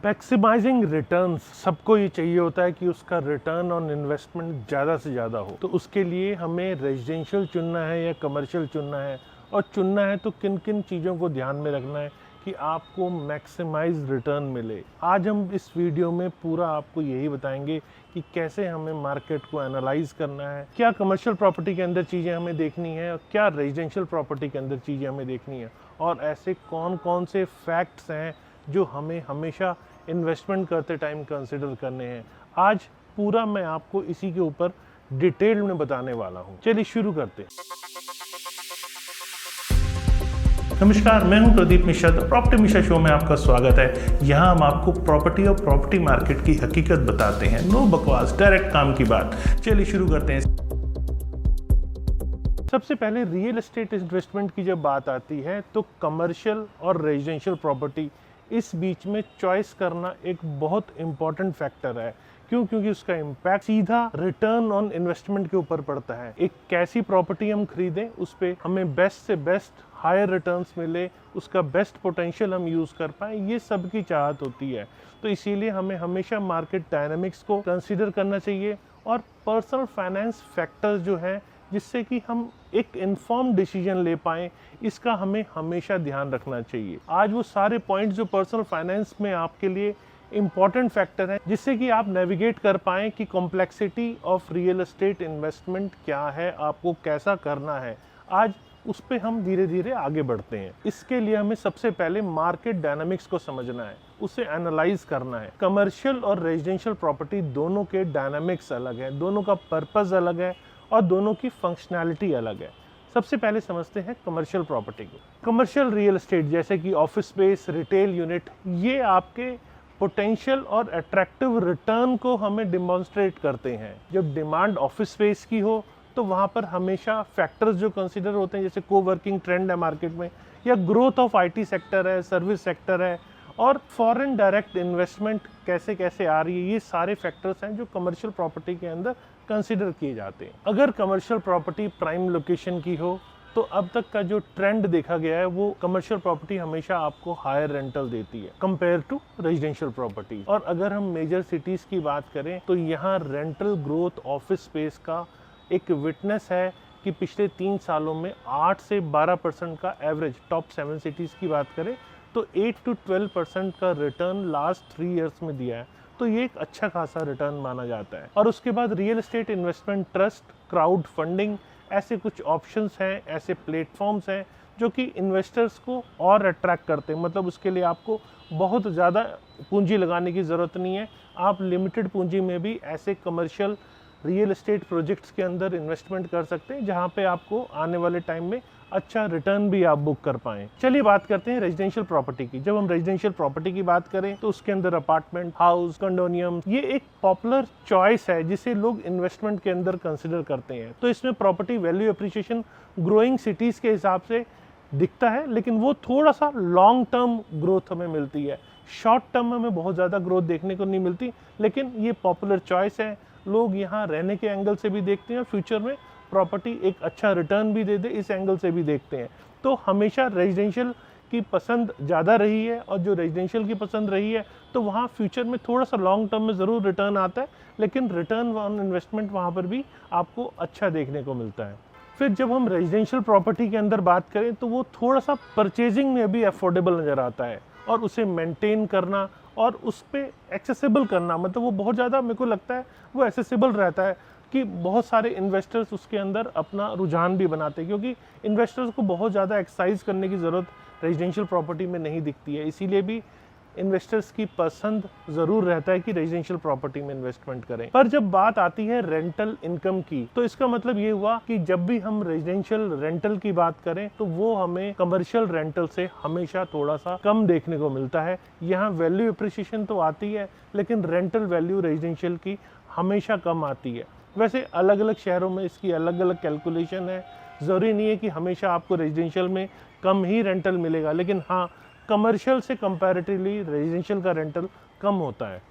Maximising returns, सबको ये चाहिए होता है कि उसका रिटर्न ऑन इन्वेस्टमेंट ज़्यादा से ज़्यादा हो। तो उसके लिए हमें रेजिडेंशियल चुनना है या कमर्शियल चुनना है, और चुनना है तो किन किन चीज़ों को ध्यान में रखना है कि आपको मैक्सिमाइज रिटर्न मिले। आज हम इस वीडियो में पूरा आपको यही बताएंगे कि कैसे हमें मार्केट को एनालाइज करना है, क्या कमर्शियल प्रॉपर्टी के अंदर चीज़ें हमें देखनी है और क्या रेजिडेंशियल प्रॉपर्टी के अंदर चीज़ें हमें देखनी है, और ऐसे कौन कौन से फैक्ट्स हैं जो हमें हमेशा इन्वेस्टमेंट करते टाइम कंसिडर करने हैं। आज पूरा मैं आपको इसी के ऊपर डिटेल में बताने वाला हूं। चलिए शुरू करते हैं। नमस्कार, मैं हूं प्रदीप मिश्रा। प्रॉपर्टी मिश्रा शो में आपका स्वागत है। यहां हम आपको प्रॉपर्टी और प्रॉपर्टी मार्केट की हकीकत बताते हैं। नो बकवास, डायरेक्ट काम की बात। चलिए शुरू करते हैं। सबसे पहले रियल एस्टेट इन्वेस्टमेंट की जब बात आती है तो कमर्शियल और रेजिडेंशियल प्रॉपर्टी, इस बीच में चॉइस करना एक बहुत इंपॉर्टेंट फैक्टर है। क्यों? क्योंकि उसका इम्पैक्ट सीधा रिटर्न ऑन इन्वेस्टमेंट के ऊपर पड़ता है। एक कैसी प्रॉपर्टी हम खरीदें, उस पर हमें बेस्ट से बेस्ट हायर रिटर्न्स मिले, उसका बेस्ट पोटेंशियल हम यूज़ कर पाएँ, ये सबकी चाहत होती है। तो इसीलिए हमें हमेशा मार्केट डायनामिक्स को कंसिडर करना चाहिए और पर्सनल फाइनेंस फैक्टर्स जो हैं, जिससे कि हम एक इन्फॉर्म डिसीजन ले पाएँ, इसका हमें हमेशा ध्यान रखना चाहिए। आज वो सारे पॉइंट्स जो पर्सनल फाइनेंस में आपके लिए इम्पॉर्टेंट फैक्टर हैं, जिससे कि आप नेविगेट कर पाएँ कि complexity of real estate investment क्या है, आपको कैसा करना है। आज उस पे हम धीरे धीरे आगे बढ़ते हैं। इसके लिए हमें सबसे पहले मार्केट डायनामिक्स को समझना है, उसे एनालाइज करना है। कमर्शियल और रेजिडेंशियल प्रॉपर्टी दोनों के डायनामिक्स अलग है, दोनों का पर्पस अलग है और दोनों की फंक्शनैलिटी अलग है। सबसे पहले समझते हैं कमर्शियल प्रॉपर्टी को। कमर्शियल रियल एस्टेट जैसे कि ऑफिस स्पेस, रिटेल यूनिट, ये आपके पोटेंशियल और अट्रैक्टिव रिटर्न को हमें डिमॉन्स्ट्रेट करते हैं। जब डिमांड ऑफिस स्पेस की हो तो वहाँ पर हमेशा फैक्टर्स जो कंसिडर होते हैं, जैसे कोवर्किंग ट्रेंड है मार्केट में, या ग्रोथ ऑफ आईटी सेक्टर है, सर्विस सेक्टर है, और फॉरेन डायरेक्ट इन्वेस्टमेंट कैसे कैसे आ रही है, ये सारे फैक्टर्स हैं जो कमर्शियल प्रॉपर्टी के अंदर कंसिडर किए जाते हैं। अगर कमर्शियल प्रॉपर्टी प्राइम लोकेशन की हो तो अब तक का जो ट्रेंड देखा गया है, वो कमर्शियल प्रॉपर्टी हमेशा आपको हायर रेंटल देती है कंपेयर टू रेजिडेंशियल प्रॉपर्टी। और अगर हम मेजर सिटीज की बात करें तो यहाँ रेंटल ग्रोथ ऑफिस स्पेस का एक विटनेस है कि पिछले 3 सालों में 8 से 12% का एवरेज, टॉप 7 सिटीज़ की बात करें तो 8 to 12% का रिटर्न लास्ट 3 इयर्स में दिया है। तो ये एक अच्छा खासा रिटर्न माना जाता है। और उसके बाद real estate investment trust, crowd funding, ऐसे कुछ ऑप्शंस हैं, ऐसे प्लेटफॉर्म्स हैं जो कि इन्वेस्टर्स को और अट्रैक्ट करते हैं। मतलब उसके लिए आपको बहुत ज़्यादा पूंजी लगाने की ज़रूरत नहीं है। आप लिमिटेड पूंजी में भी ऐसे कमर्शियल रियल एस्टेट प्रोजेक्ट्स के अंदर इन्वेस्टमेंट कर सकते हैं, जहां पे आपको आने वाले टाइम में अच्छा रिटर्न भी आप बुक कर पाएं। चलिए बात करते हैं रेजिडेंशियल प्रॉपर्टी की। जब हम रेजिडेंशियल प्रॉपर्टी की बात करें तो उसके अंदर अपार्टमेंट, हाउस, कंडोनियम, ये एक पॉपुलर चॉइस है जिसे लोग इन्वेस्टमेंट के अंदर कंसिडर करते हैं। तो इसमें property value appreciation growing cities के हिसाब से दिखता है, लेकिन वो थोड़ा सा लॉन्ग टर्म ग्रोथ हमें मिलती है। शॉर्ट टर्म में हमें बहुत ज़्यादा ग्रोथ देखने को नहीं मिलती, लेकिन ये पॉपुलर चॉइस है। लोग यहाँ रहने के एंगल से भी देखते हैं, फ्यूचर में प्रॉपर्टी एक अच्छा रिटर्न भी दे, इस एंगल से भी देखते हैं। तो हमेशा रेजिडेंशियल की पसंद ज़्यादा रही है, और जो रेजिडेंशियल की पसंद रही है तो वहाँ फ्यूचर में थोड़ा सा लॉन्ग टर्म में ज़रूर रिटर्न आता है, लेकिन रिटर्न ऑन इन्वेस्टमेंट वहाँ पर भी आपको अच्छा देखने को मिलता है। फिर जब हम रेजिडेंशियल प्रॉपर्टी के अंदर बात करें तो वो थोड़ा सा परचेजिंग में भी अफोर्डेबल नज़र आता है, और उसे मेंटेन करना और उस पर एक्सेसिबल करना, मतलब वो बहुत ज़्यादा, मेरे को लगता है वो एक्सेसिबल रहता है कि बहुत सारे इन्वेस्टर्स उसके अंदर अपना रुझान भी बनाते हैं, क्योंकि इन्वेस्टर्स को बहुत ज़्यादा एक्सरसाइज करने की ज़रूरत रेजिडेंशियल प्रॉपर्टी में नहीं दिखती है। इसीलिए भी इन्वेस्टर्स की पसंद ज़रूर रहता है कि रेजिडेंशियल प्रॉपर्टी में इन्वेस्टमेंट करें। पर जब बात आती है रेंटल इनकम की, तो इसका मतलब ये हुआ कि जब भी हम रेजिडेंशियल रेंटल की बात करें तो वो हमें कमर्शियल रेंटल से हमेशा थोड़ा सा कम देखने को मिलता है। यहाँ वैल्यू एप्रिसिएशन तो आती है, लेकिन रेंटल वैल्यू रेजिडेंशियल की हमेशा कम आती है। वैसे अलग अलग शहरों में इसकी अलग अलग कैलकुलेशन है। ज़रूरी नहीं है कि हमेशा आपको रेजिडेंशियल में कम ही रेंटल मिलेगा, लेकिन हाँ, कमर्शियल से कंपैरेटिवली रेजिडेंशियल का रेंटल कम होता है।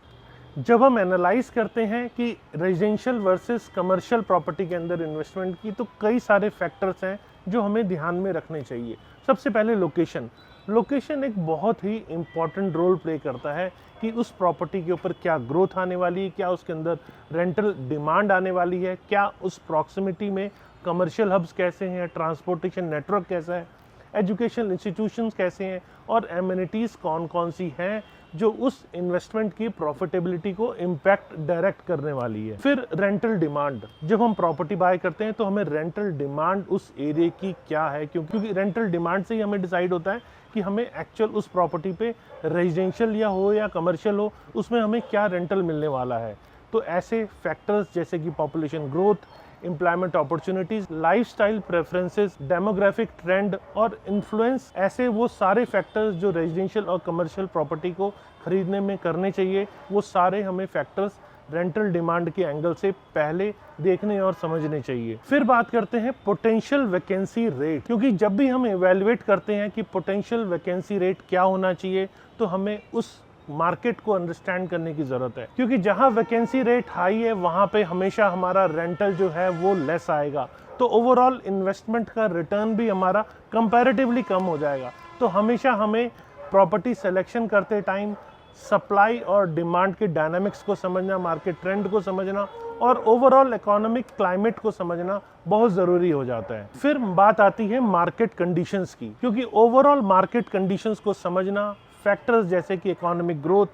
जब हम एनालाइज करते हैं कि रेजिडेंशियल वर्सेस कमर्शियल प्रॉपर्टी के अंदर इन्वेस्टमेंट की, तो कई सारे फैक्टर्स हैं जो हमें ध्यान में रखने चाहिए। सबसे पहले लोकेशन। लोकेशन एक बहुत ही इम्पॉर्टेंट रोल प्ले करता है कि उस प्रॉपर्टी के ऊपर क्या ग्रोथ आने वाली है, क्या उसके अंदर रेंटल डिमांड आने वाली है, क्या उस प्रॉक्सिमिटी में कमर्शियल हब्स कैसे हैं, ट्रांसपोर्टेशन नेटवर्क कैसा है, एजुकेशन इंस्टीट्यूशंस कैसे हैं और एमिनिटीज़ कौन कौन सी हैं जो उस इन्वेस्टमेंट की प्रॉफिटेबिलिटी को इम्पैक्ट डायरेक्ट करने वाली है। फिर रेंटल डिमांड, जब हम प्रॉपर्टी बाय करते हैं तो हमें रेंटल डिमांड उस एरिया की क्या है, क्योंकि रेंटल डिमांड से ही हमें डिसाइड होता है कि हमें एक्चुअल उस प्रॉपर्टी पे रेजिडेंशियल या हो या कमर्शियल हो, उसमें हमें क्या रेंटल मिलने वाला है। तो ऐसे फैक्टर्स जैसे कि population growth, employment opportunities, lifestyle preferences, demographic trend और इन्फ्लुएंस, ऐसे वो सारे फैक्टर्स जो रेजिडेंशियल और कमर्शियल प्रॉपर्टी को खरीदने में करने चाहिए, वो सारे हमें फैक्टर्स रेंटल डिमांड के एंगल से पहले देखने और समझने चाहिए। फिर बात करते हैं पोटेंशियल वैकेंसी रेट, क्योंकि जब भी हम इवैल्यूएट करते हैं कि पोटेंशियल वैकेंसी रेट क्या होना चाहिए तो हमें उस मार्केट को अंडरस्टैंड करने की ज़रूरत है, क्योंकि जहां वैकेंसी रेट हाई है वहां पे हमेशा हमारा रेंटल जो है वो लेस आएगा, तो ओवरऑल इन्वेस्टमेंट का रिटर्न भी हमारा कंपैरेटिवली कम हो जाएगा। तो हमेशा हमें प्रॉपर्टी सिलेक्शन करते टाइम सप्लाई और डिमांड के डायनामिक्स को समझना, मार्केट ट्रेंड को समझना और ओवरऑल इकोनॉमिक क्लाइमेट को समझना बहुत ज़रूरी हो जाता है। फिर बात आती है मार्केट कंडीशंस की, क्योंकि ओवरऑल मार्केट कंडीशंस को समझना, फैक्टर्स जैसे कि economic growth,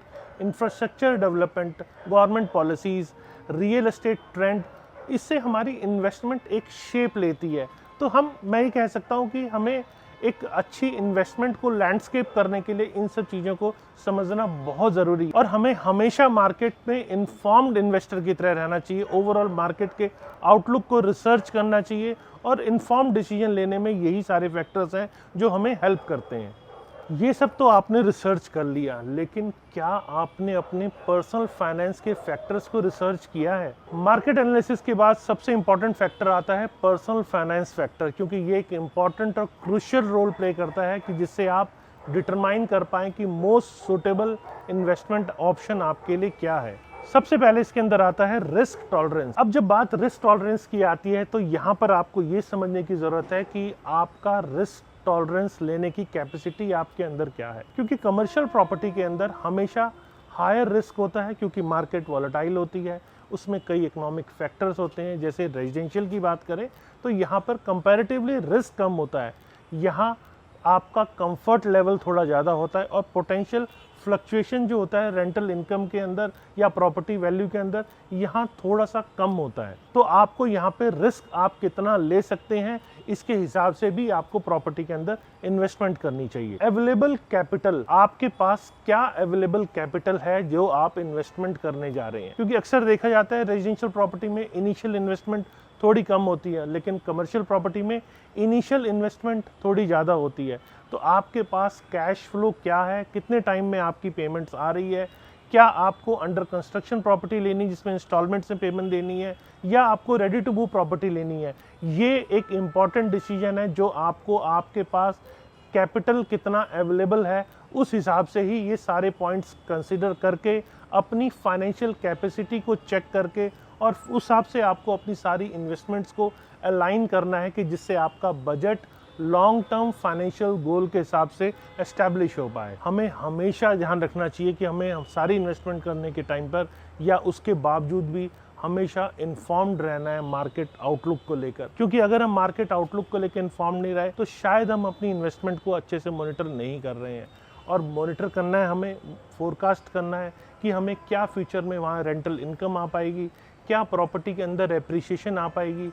infrastructure development, government policies, real estate trend, इससे हमारी इन्वेस्टमेंट एक शेप लेती है। तो मैं ये कह सकता हूँ कि हमें एक अच्छी इन्वेस्टमेंट को लैंडस्केप करने के लिए इन सब चीज़ों को समझना बहुत ज़रूरी है और हमें हमेशा मार्केट में इन्फॉर्म्ड इन्वेस्टर की तरह रहना चाहिए। ओवरऑल मार्केट के आउटलुक को रिसर्च करना चाहिए और इन्फॉर्म्ड डिसीजन लेने में यही सारे फैक्टर्स हैं जो हमें हेल्प करते हैं। ये सब तो आपने रिसर्च कर लिया, लेकिन क्या आपने अपने पर्सनल फाइनेंस के फैक्टर्स को रिसर्च किया है? मार्केट एनालिसिस के बाद सबसे इंपॉर्टेंट फैक्टर आता है पर्सनल फाइनेंस फैक्टर, क्योंकि ये एक इंपॉर्टेंट और क्रूशियल रोल प्ले करता है कि जिससे आप डिटरमाइन कर पाएँ कि मोस्ट सूटेबल इन्वेस्टमेंट ऑप्शन आपके लिए क्या है। सबसे पहले इसके अंदर आता है रिस्क टॉलरेंस। अब जब बात रिस्क टॉलरेंस की आती है तो यहाँ पर आपको ये समझने की ज़रूरत है कि आपका रिस्क टॉलरेंस लेने की कैपेसिटी आपके अंदर क्या है, क्योंकि कमर्शियल प्रॉपर्टी के अंदर हमेशा हायर रिस्क होता है क्योंकि मार्केट वॉलेटाइल होती है, उसमें कई इकोनॉमिक फैक्टर्स होते हैं। जैसे रेजिडेंशियल की बात करें तो यहाँ पर कंपैरेटिवली रिस्क कम होता है, यहाँ आपका कंफर्ट लेवल थोड़ा ज़्यादा होता है और पोटेंशियल फ्लक्चुएशन जो होता है रेंटल इनकम के अंदर या प्रॉपर्टी वैल्यू के अंदर यहाँ थोड़ा सा कम होता है। तो आपको यहाँ पे रिस्क आप कितना ले सकते हैं इसके हिसाब से भी आपको प्रॉपर्टी के अंदर इन्वेस्टमेंट करनी चाहिए। अवेलेबल कैपिटल, आपके पास क्या अवेलेबल कैपिटल है जो आप इन्वेस्टमेंट करने जा रहे हैं, क्योंकि अक्सर देखा जाता है रेजिडेंशियल प्रॉपर्टी में इनिशियल इन्वेस्टमेंट थोड़ी कम होती है, लेकिन कमर्शियल प्रॉपर्टी में इनिशियल इन्वेस्टमेंट थोड़ी ज़्यादा होती है। तो आपके पास कैश फ्लो क्या है, कितने टाइम में आपकी पेमेंट्स आ रही है, क्या आपको अंडर कंस्ट्रक्शन प्रॉपर्टी लेनी जिसमें इंस्टॉलमेंट से पेमेंट देनी है या आपको रेडी टू मूव प्रॉपर्टी लेनी है। ये एक इम्पॉर्टेंट डिसीजन है जो आपको आपके पास कैपिटल कितना अवेलेबल है उस हिसाब से ही ये सारे पॉइंट्स कंसिडर करके अपनी फाइनेंशियल कैपेसिटी को चेक करके और उस हिसाब से आपको अपनी सारी इन्वेस्टमेंट्स को अलाइन करना है कि जिससे आपका budget long term financial goal के हिसाब से एस्टैब्लिश हो पाए। हमें हमेशा ध्यान रखना चाहिए कि हम सारी इन्वेस्टमेंट करने के टाइम पर या उसके बावजूद भी हमेशा इन्फॉर्म्ड रहना है मार्केट आउटलुक को लेकर, क्योंकि अगर हम मार्केट आउटलुक को लेकर इन्फॉर्म नहीं रहे तो शायद हम अपनी इन्वेस्टमेंट को अच्छे से मॉनिटर नहीं कर रहे हैं। और मॉनिटर करना है, हमें फोरकास्ट करना है कि हमें क्या फ्यूचर में वहाँ रेंटल इनकम आ पाएगी, क्या प्रॉपर्टी के अंदर एप्रिसिएशन आ पाएगी,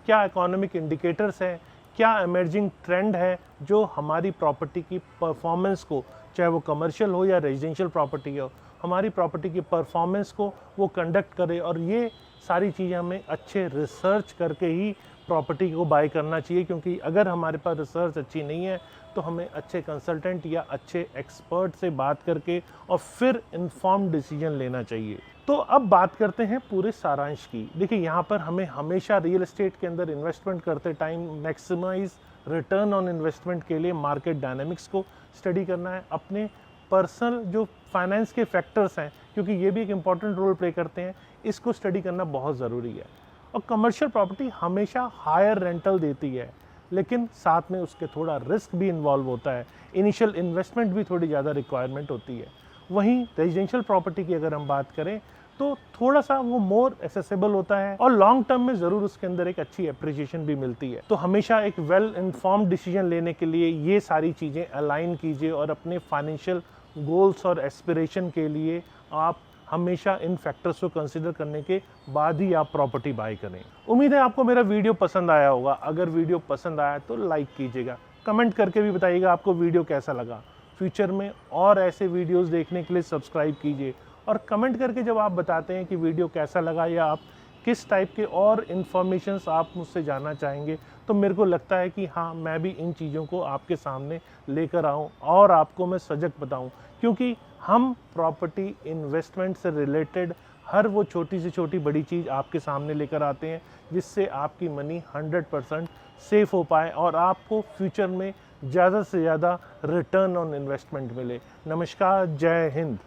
क्या इकोनॉमिक इंडिकेटर्स हैं, क्या इमर्जिंग ट्रेंड है जो हमारी प्रॉपर्टी की परफॉर्मेंस को, चाहे वो कमर्शियल हो या रेजिडेंशियल प्रॉपर्टी हो, हमारी प्रॉपर्टी की परफॉर्मेंस को वो कंडक्ट करे। और ये सारी चीज़ें हमें अच्छे रिसर्च करके ही प्रॉपर्टी को बाय करना चाहिए, क्योंकि अगर हमारे पास रिसर्च अच्छी नहीं है तो हमें अच्छे कंसल्टेंट या अच्छे एक्सपर्ट से बात करके और फिर इन्फॉर्म्ड डिसीजन लेना चाहिए। तो अब बात करते हैं पूरे सारांश की। देखिए, यहाँ पर हमें हमेशा रियल एस्टेट के अंदर इन्वेस्टमेंट करते time maximise return on investment के लिए मार्केट डायनामिक्स को स्टडी करना है, अपने पर्सनल जो फाइनेंस के फैक्टर्स हैं, क्योंकि ये भी एक इम्पॉर्टेंट रोल प्ले करते हैं, इसको स्टडी करना बहुत ज़रूरी है। और कमर्शियल प्रॉपर्टी हमेशा हायर रेंटल देती है, लेकिन साथ में उसके थोड़ा रिस्क भी इन्वॉल्व होता है, इनिशियल इन्वेस्टमेंट भी थोड़ी ज़्यादा रिक्वायरमेंट होती है। वहीं रेजिडेंशियल प्रॉपर्टी की अगर हम बात करें तो थोड़ा सा वो मोर एसेसिबल होता है और लॉन्ग टर्म में ज़रूर उसके अंदर एक अच्छी अप्रिसिएशन भी मिलती है। तो हमेशा एक वेल इन्फॉर्म्ड डिसीजन लेने के लिए ये सारी चीज़ें अलाइन कीजिए और अपने फाइनेंशियल गोल्स और एस्पिरेशन के लिए आप हमेशा इन फैक्टर्स को कंसिडर करने के बाद ही आप प्रॉपर्टी बाय करें। उम्मीद है आपको मेरा वीडियो पसंद आया होगा। अगर वीडियो पसंद आया तो लाइक कीजिएगा, कमेंट करके भी बताइएगा आपको वीडियो कैसा लगा। फ्यूचर में और ऐसे वीडियोस देखने के लिए सब्सक्राइब कीजिए और कमेंट करके जब आप बताते हैं कि वीडियो कैसा लगा या आप किस टाइप के और इन्फॉर्मेशंस आप मुझसे जानना चाहेंगे, तो मेरे को लगता है कि हाँ, मैं भी इन चीज़ों को आपके सामने लेकर आऊँ और आपको मैं सजग बताऊँ, क्योंकि हम प्रॉपर्टी इन्वेस्टमेंट से रिलेटेड हर वो छोटी से छोटी बड़ी चीज़ आपके सामने लेकर आते हैं जिससे आपकी मनी 100% सेफ हो पाए और आपको फ्यूचर में ज़्यादा से ज़्यादा रिटर्न ऑन इन्वेस्टमेंट मिले। नमस्कार, जय हिंद।